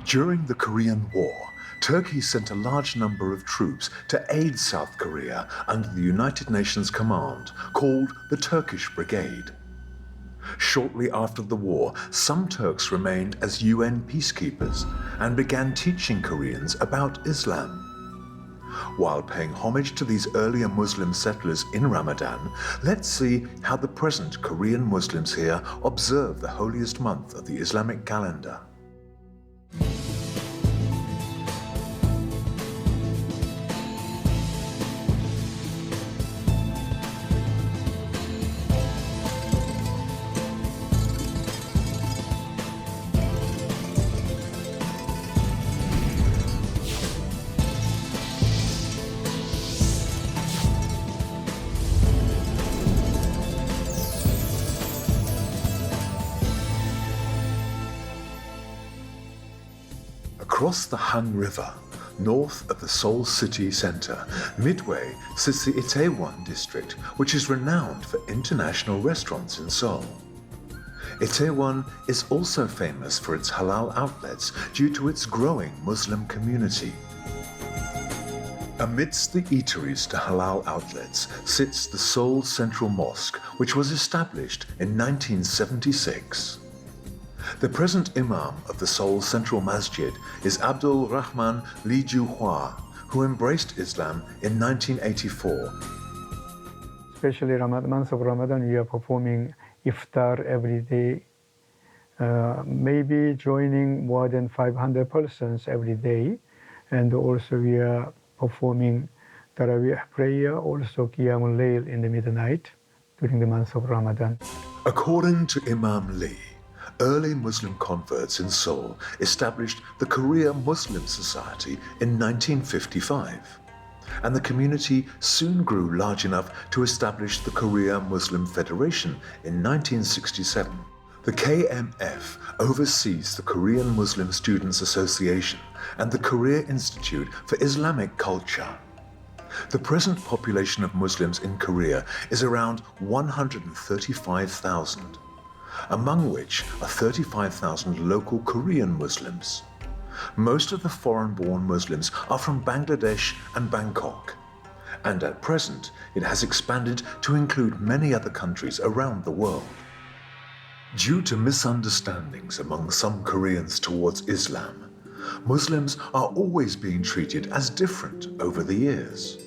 During the Korean War, Turkey sent a large number of troops to aid South Korea under the United Nations command called the Turkish Brigade. Shortly after the war, some Turks remained as UN peacekeepers and began teaching Koreans about Islam. While paying homage to these earlier Muslim settlers in Ramadan, let's see how the present Korean Muslims here observe the holiest month of the Islamic calendar. Across the Han River, north of the Seoul city center, midway sits the Itaewon district, which is renowned for international restaurants in Seoul. Itaewon is also famous for its halal outlets due to its growing Muslim community. Amidst the eateries to halal outlets sits the Seoul Central Mosque, which was established in 1976. The present Imam of the Seoul Central Masjid is Abdul Rahman Ju-Hwa, who embraced Islam in 1984. Especially month of Ramadan, we are performing iftar every day, maybe joining more than 500 persons every day. And also we are performing Tarawih prayer, also Qiyamul Layl in the midnight during the month of Ramadan. According to Imam Lee, early Muslim converts in Seoul established the Korea Muslim Society in 1955, and the community soon grew large enough to establish the Korea Muslim Federation in 1967. The KMF oversees the Korean Muslim Students Association and the Korea Institute for Islamic Culture. The present population of Muslims in Korea is around 135,000. Among which are 35,000 local Korean Muslims. Most of the foreign-born Muslims are from Bangladesh and Bangkok, and at present it has expanded to include many other countries around the world. Due to misunderstandings among some Koreans towards Islam, Muslims are always being treated as different over the years.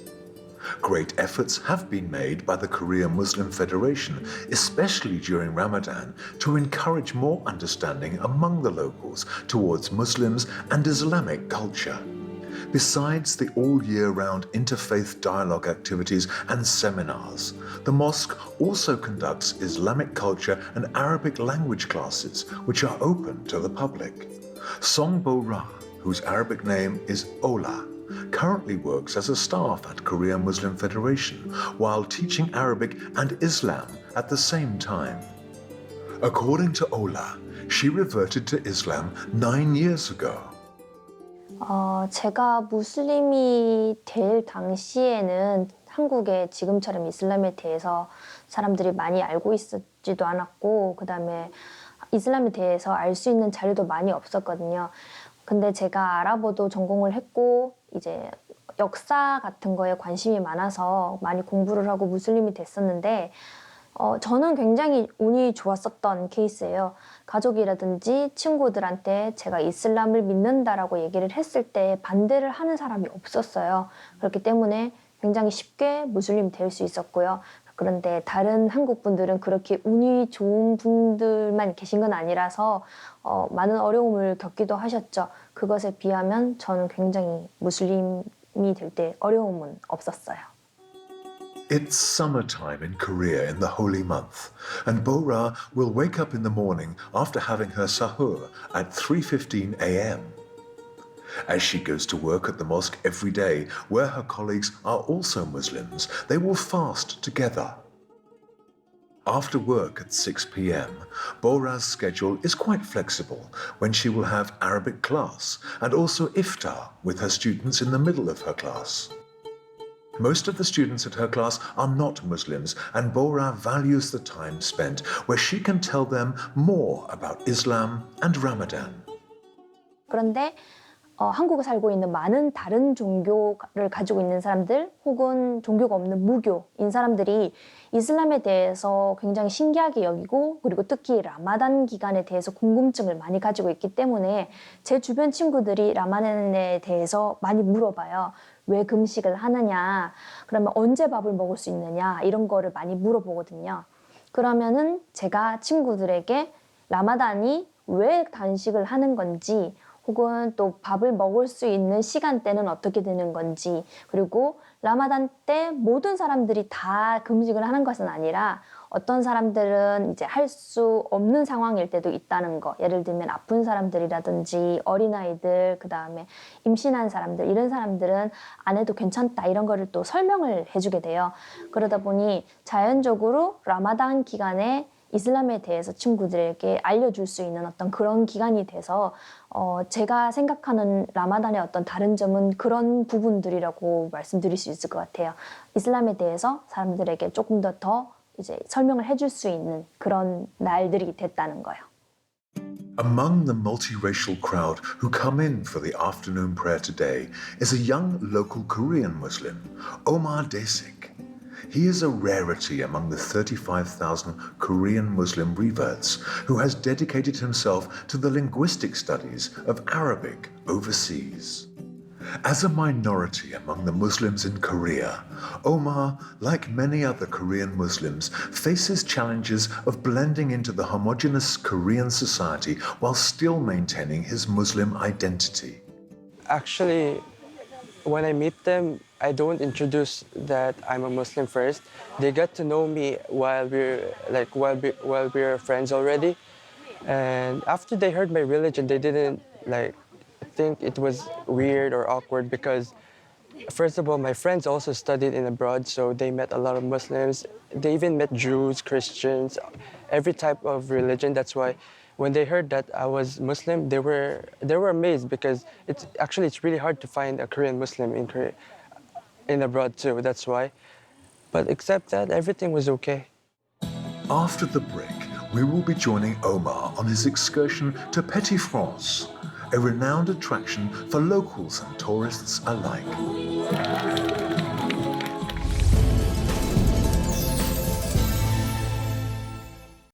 Great efforts have been made by the Korea Muslim Federation, especially during Ramadan, to encourage more understanding among the locals towards Muslims and Islamic culture. Besides the all-year-round interfaith dialogue activities and seminars, the mosque also conducts Islamic culture and Arabic language classes, which are open to the public. Song Bo-ra, whose Arabic name is Ola, currently works as a staff at Korea Muslim Federation while teaching Arabic and Islam at the same time. According to Ola, she reverted to Islam 9 years ago. 제가 무슬림이 될 당시에는 한국에 지금처럼 이슬람에 대해서 사람들이 많이 알고 있지도 않았고, 그 다음에 이슬람에 대해서 알 수 있는 자료도 많이 없었거든요. 근데 제가 아랍어도 전공을 했고 이제 역사 같은 거에 관심이 많아서 많이 공부를 하고 무슬림이 됐었는데 저는 굉장히 운이 좋았었던 케이스예요. 가족이라든지 친구들한테 제가 이슬람을 믿는다라고 얘기를 했을 때 반대를 하는 사람이 없었어요. 그렇기 때문에 굉장히 쉽게 무슬림이 될 수 있었고요. 그런데 다른 한국 분들은 그렇게 운이 좋은 분들만 계신 건 아니라서 많은 어려움을 겪기도 하셨죠. 그것에 비하면 저는 굉장히 무슬림이 될 때 어려움은 없었어요. It's summertime in Korea in the holy month, and Bo-ra will wake up in the morning after having her sahur at 3:15 a.m. As she goes to work at the mosque every day, where her colleagues are also Muslims, they will fast together. After work at 6 p.m., Bo-ra's schedule is quite flexible when she will have Arabic class and also iftar with her students in the middle of her class. Most of the students at her class are not Muslims, and Bo-ra values the time spent where she can tell them more about Islam and Ramadan. 그런데 한국에 살고 있는 많은 다른 종교를 가지고 있는 사람들 혹은 종교가 없는 무교인 사람들이 이슬람에 대해서 굉장히 신기하게 여기고 그리고 특히 라마단 기간에 대해서 궁금증을 많이 가지고 있기 때문에 제 주변 친구들이 라마단에 대해서 많이 물어봐요. 왜 금식을 하느냐, 그러면 언제 밥을 먹을 수 있느냐 이런 거를 많이 물어보거든요. 그러면은 제가 친구들에게 라마단이 왜 단식을 하는 건지 혹은 또 밥을 먹을 수 있는 시간대는 어떻게 되는 건지 그리고 라마단 때 모든 사람들이 다 금식을 하는 것은 아니라 어떤 사람들은 이제 할 수 없는 상황일 때도 있다는 거 예를 들면 아픈 사람들이라든지 어린아이들 그다음에 임신한 사람들 이런 사람들은 안 해도 괜찮다 이런 거를 또 설명을 해주게 돼요. 그러다 보니 자연적으로 라마단 기간에 이슬람에 대해서 친구들에게 알려줄 수 있는 어떤 그런 기간이 돼서 제가 생각하는 라마단의 어떤 다른 점은 그런 부분들이라고 말씀드릴 수 있을 것 같아요. 이슬람에 대해서 사람들에게 조금 더 이제 설명을 해줄 수 있는 그런 날들이 됐다는 거예요. Among the multiracial crowd who come in for the afternoon prayer today is a young local Korean Muslim, Omar Desik. He is a rarity among the 35,000 Korean Muslim reverts who has dedicated himself to the linguistic studies of Arabic overseas. As a minority among the Muslims in Korea, Omar, like many other Korean Muslims, faces challenges of blending into the homogeneous Korean society while still maintaining his Muslim identity. Actually, when I meet them, I don't introduce that I'm a Muslim first. They get to know me while we're friends already. And after they heard my religion, they didn't think it was weird or awkward because first of all, my friends also studied in abroad, so they met a lot of Muslims. They even met Jews, Christians, every type of religion. That's why when they heard that I was Muslim, they were amazed because it's really hard to find a Korean Muslim in abroad too. That's why. But except that, everything was okay. After the break, we will be joining Omar on his excursion to Petit France, a renowned attraction for locals and tourists alike.